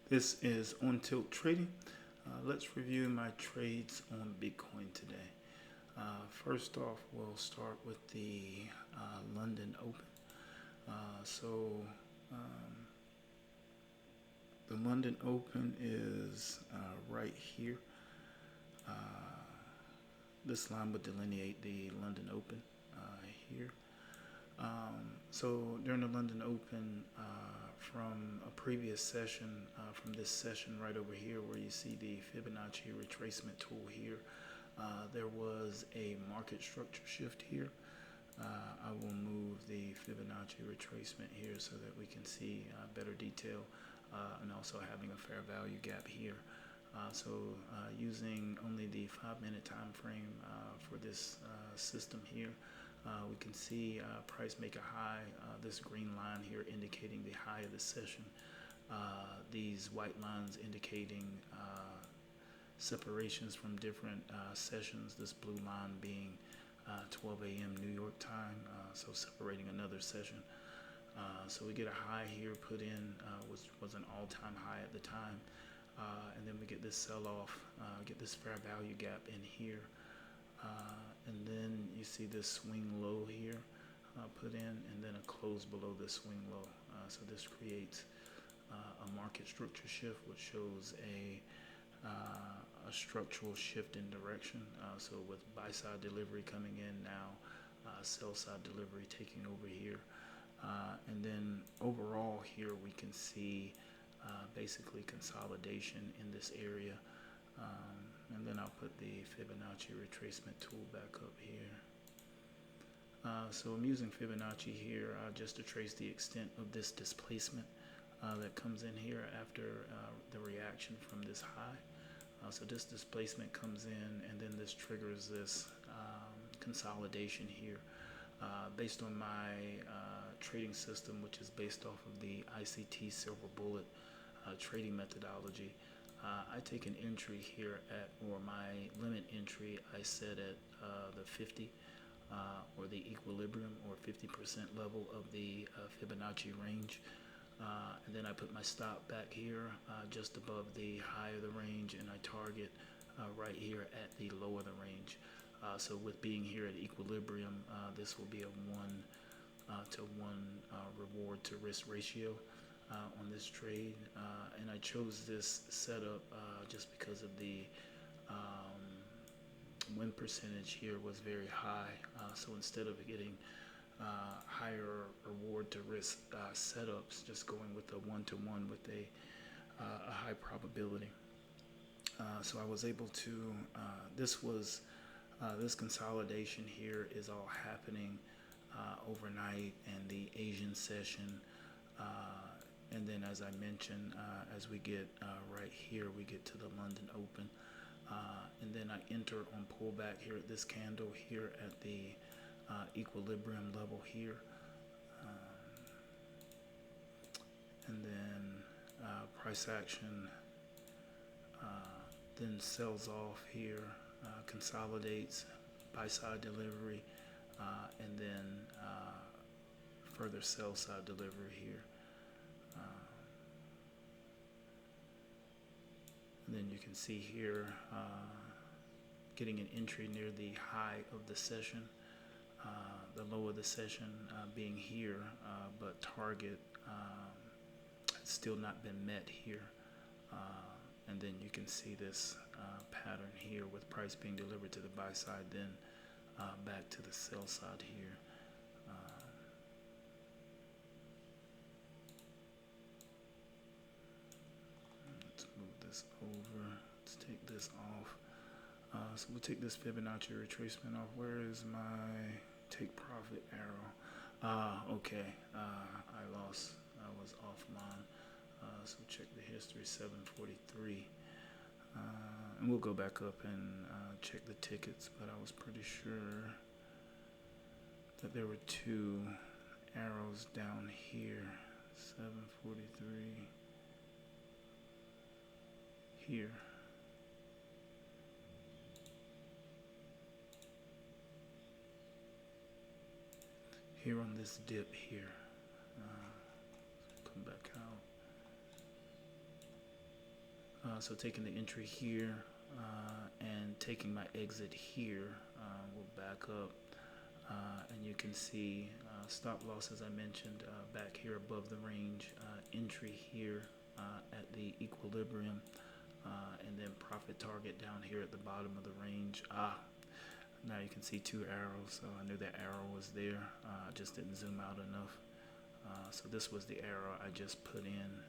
This is On Tilt Trading. Let's review my trades on Bitcoin today. First off, we'll start with the London Open. So the London Open is right here. Uh, this line would delineate the London Open here. So during the London Open, from a previous session, from this session right over here where you see the Fibonacci retracement tool here, there was a market structure shift here. I will move the Fibonacci retracement here so that we can see better detail, and also having a fair value gap here. Using only the 5-minute time frame for this system here, we can see price make a high, this green line here indicating the high of the session. These white lines indicating separations from different sessions, this blue line being 12 a.m. New York time, so separating another session. So we get a high here put in, was an all-time high at the time. And then we get this sell-off, get this fair value gap in here. And then you see this swing low here put in, and then a close below this swing low. So this creates a market structure shift, which shows a structural shift in direction. So with buy-side delivery coming in now, sell-side delivery taking over here. And then overall here we can see basically consolidation in this area. And then I'll put the Fibonacci retracement tool back up here. So I'm using Fibonacci here just to trace the extent of this displacement that comes in here after the reaction from this high. So this displacement comes in, and then this triggers this consolidation here. Based on my trading system, which is based off of the ICT Silver Bullet trading methodology, I take an entry here at, or my limit entry I set at the 50 or the equilibrium or 50% level of the Fibonacci range. And then I put my stop back here just above the high of the range, and I target right here at the low of the range. So with being here at equilibrium, this will be a 1-to-1 reward to risk ratio on this trade. And I chose this setup just because of the win percentage here was very high. So instead of getting higher reward to risk setups, just going with a 1-to-1 with a high probability. So I was able to, this consolidation here is all happening overnight, and the Asian session, and then as I mentioned, as we get right here, we get to the London Open, and then I enter on pullback here at this candle here at the equilibrium level here, and then price action then sells off here, consolidates, buy side delivery, and then further sell side delivery here. And then you can see here getting an entry near the high of the session, the low of the session being here, but target has still not been met here. And then you can see this pattern here with price being delivered to the buy side, then back to the sell side here. Let's move this over. Let's take this off. So we'll take this Fibonacci retracement off. Where is my take profit arrow? Okay. I was off mine. So check the history, 743. And we'll go back up and check the tickets, but I was pretty sure that there were two arrows down here, 743 here. Here on this dip here. Come back out. So taking the entry here and taking my exit here, we'll back up. And you can see stop loss, as I mentioned, back here above the range, entry here at the equilibrium, and then profit target down here at the bottom of the range. Now you can see two arrows, so I knew that arrow was there. I just didn't zoom out enough. So this was the arrow I just put in,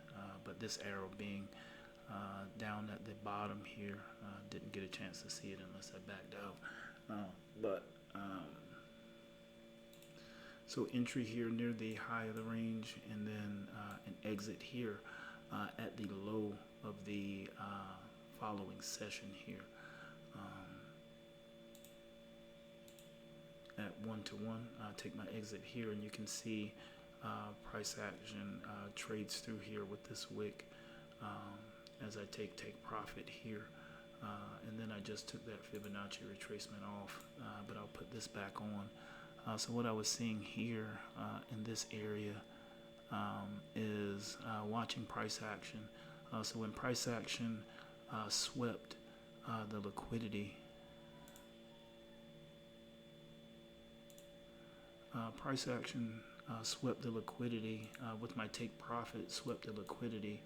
but this arrow being down at the bottom here, didn't get a chance to see it unless I backed out. So entry here near the high of the range, and then an exit here at the low of the following session here. At 1-to-1, take my exit here, and you can see price action trades through here with this wick as I take profit here. And then I just took that Fibonacci retracement off, but I'll put this back on. So what I was seeing here in this area is watching price action. So when price action swept the liquidity, swept the liquidity with my take profit, swept the liquidity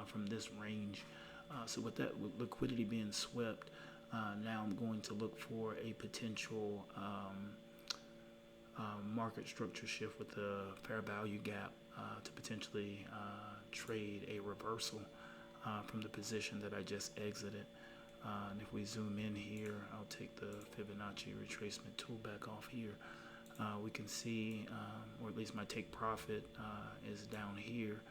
from this range. So with that liquidity being swept, now I'm going to look for a potential market structure shift with the fair value gap to potentially trade a reversal from the position that I just exited. And if we zoom in here, I'll take the Fibonacci retracement tool back off here. We can see, or at least my take profit is down here.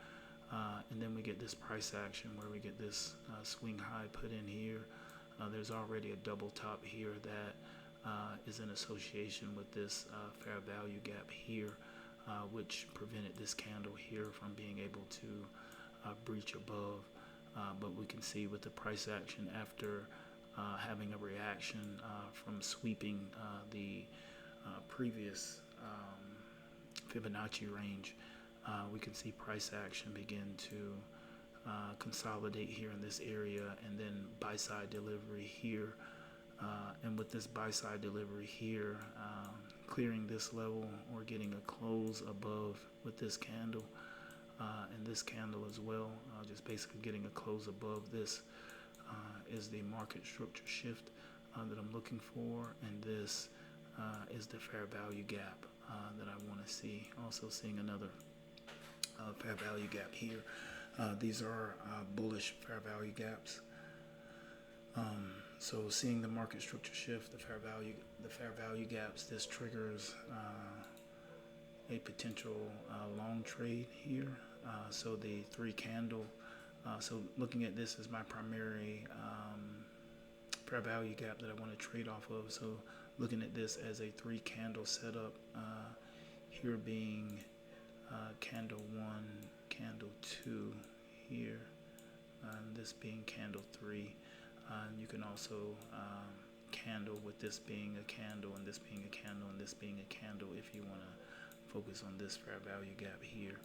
And then we get this price action where we get this swing high put in here. There's already a double top here that is in association with this fair value gap here, which prevented this candle here from being able to breach above. But we can see with the price action after having a reaction from sweeping the previous Fibonacci range, we can see price action begin to consolidate here in this area, and then buy side delivery here. And with this buy side delivery here, clearing this level or getting a close above with this candle and this candle as well, just basically getting a close above this is the market structure shift that I'm looking for, and this is the fair value gap that I want to see. Also seeing another fair value gap here. These are bullish fair value gaps. So seeing the market structure shift, the fair value gaps, this triggers a potential long trade here. So the three candle. So looking at this as my primary fair value gap that I want to trade off of. So looking at this as a three candle setup, here being candle 1, candle 2 here, and this being candle 3. And you can also candle with this being a candle and this being a candle and this being a candle if you want to focus on this fair value gap here.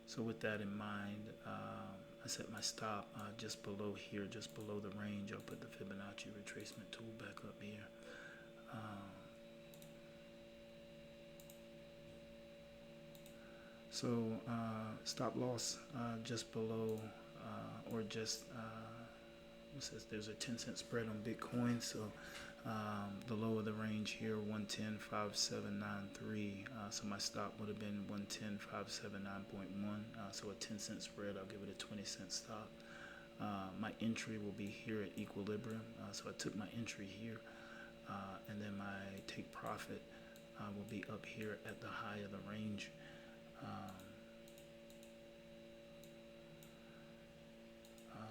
So with that in mind, I set my stop just below here, just below the range. I'll put the Fibonacci retracement tool back up here. So stop loss just below or just it says there's a 10-cent spread on Bitcoin. So the low of the range here, 110.5793. So my stop would have been 110.579.1. So a 10-cent spread, I'll give it a 20-cent stop. My entry will be here at equilibrium. So I took my entry here, and then my take profit will be up here at the high of the range.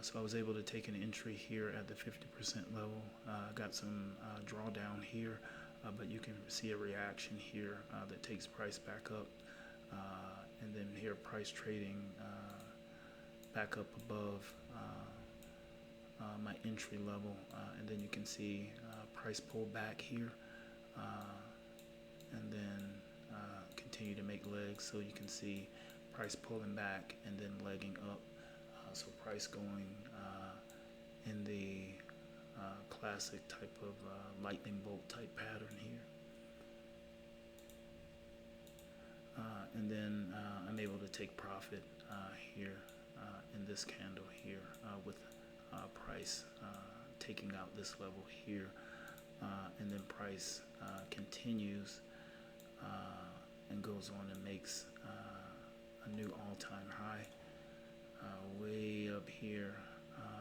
So I was able to take an entry here at the 50% level. Got some drawdown here, but you can see a reaction here that takes price back up, and then here price trading back up above my entry level, and then you can see price pull back here, and then continue to make legs. So you can see price pulling back and then legging up. So price going in the classic type of lightning bolt type pattern here. And then I'm able to take profit here in this candle here with price taking out this level here, and then price continues and goes on and makes a new all-time high way up here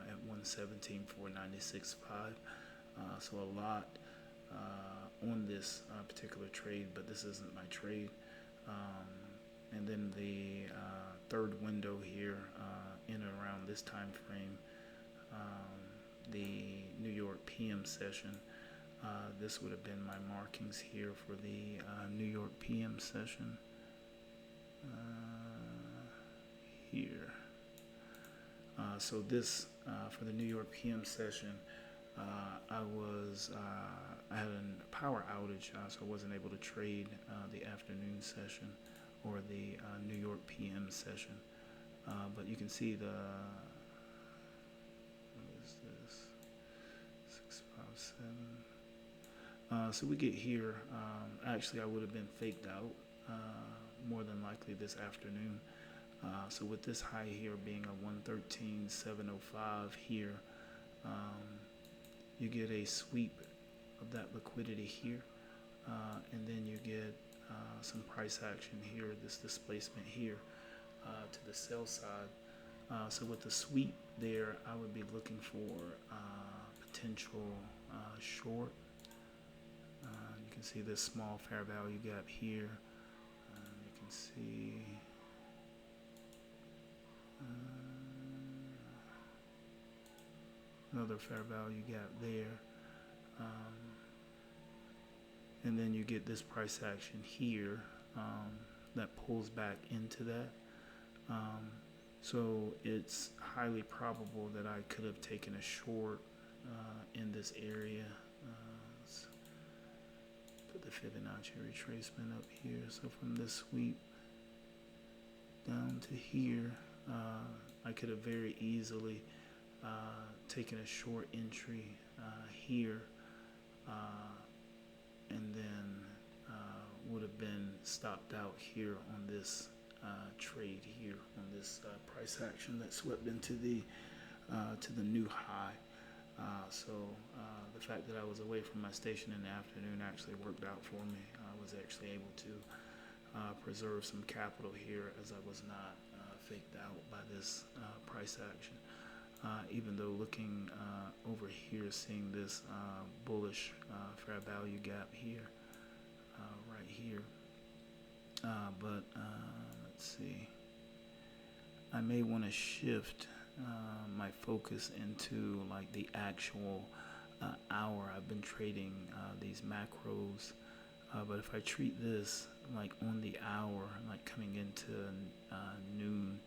at 117,496.5. So a lot on this particular trade, but this isn't my trade. And then the third window here in and around this time frame, the New York PM session. This would have been my markings here for the New York PM session here. So this for the New York PM session, I had a power outage, so I wasn't able to trade the afternoon session or the New York PM session. But you can see the, what is this, 657. So we get here, actually I would have been faked out more than likely this afternoon. So with this high here being a 113,705 here, you get a sweep of that liquidity here, and then you get some price action here, this displacement here to the sell side. So with the sweep there, I would be looking for potential short. You can see this small fair value gap here. You can see another fair value gap there. And then you get this price action here that pulls back into that. So it's highly probable that I could have taken a short in this area. Let's put the Fibonacci retracement up here. So from this sweep down to here, I could have very easily taken a short entry here, and then would have been stopped out here on this trade here, on this price action that swept into the to the new high. So the fact that I was away from my station in the afternoon actually worked out for me. I was actually able to preserve some capital here, as I was not faked out by this price action. Even though looking over here, seeing this bullish fair value gap here, right here. But let's see. I may want to shift my focus into like the actual hour. I've been trading these macros, but if I treat this like on the hour, like coming into noon,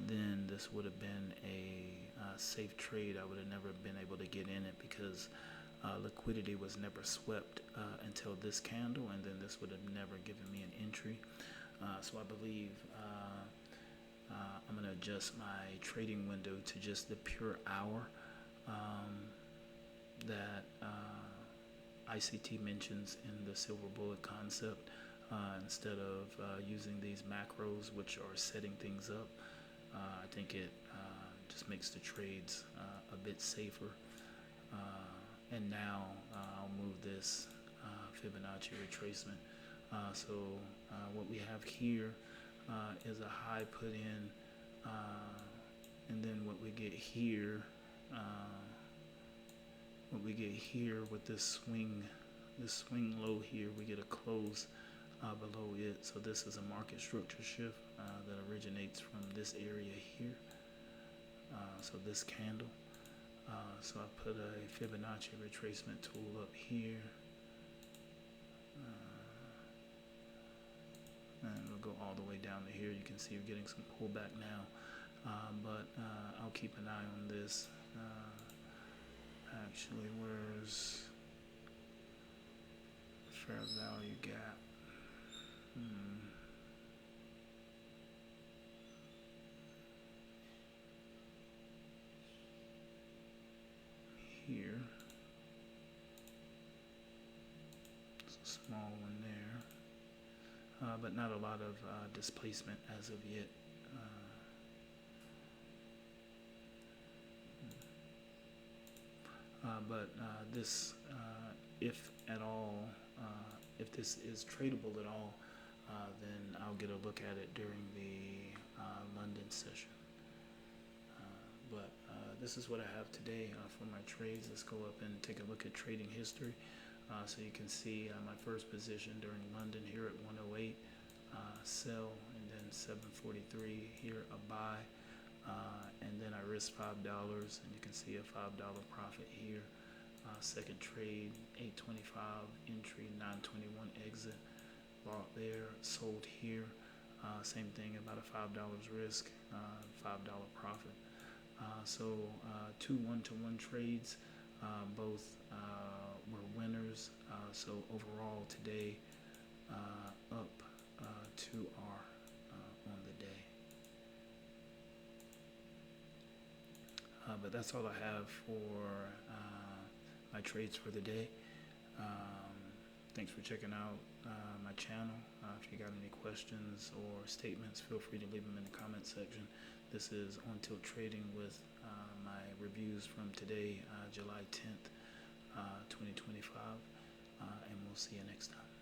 then this would have been a safe trade. I would have never been able to get in it because liquidity was never swept until this candle, and then this would have never given me an entry. So I believe I'm going to adjust my trading window to just the pure hour that ICT mentions in the silver bullet concept, instead of using these macros, which are setting things up. I think it just makes the trades a bit safer. And now I'll move this Fibonacci retracement. So what we have here is a high put in, and then what we get here, with this swing low here, we get a close below it. So this is a market structure shift that originates from this area here. So this candle. So I put a Fibonacci retracement tool up here. And we'll go all the way down to here. You can see we're getting some pullback now. But I'll keep an eye on this. Actually, where's fair value gap? small one there, but not a lot of displacement as of yet. But this, if at all, if this is tradable at all, then I'll get a look at it during the London session. But this is what I have today for my trades. Let's go up and take a look at trading history. So you can see my first position during London here at 108, sell, and then 743 here a buy. And then I risked $5, and you can see a $5 profit here. Second trade, 825 entry, 921 exit. Bought there, sold here. Same thing, about a $5 risk, $5 profit. So 2 1-to-1 trades, both were winners. So overall today, up 2R on the day. But that's all I have for my trades for the day. Thanks for checking out my channel. If you got any questions or statements, feel free to leave them in the comment section. This is On Tilt Trading with my reviews from today, July 10th, 2025, and we'll see you next time.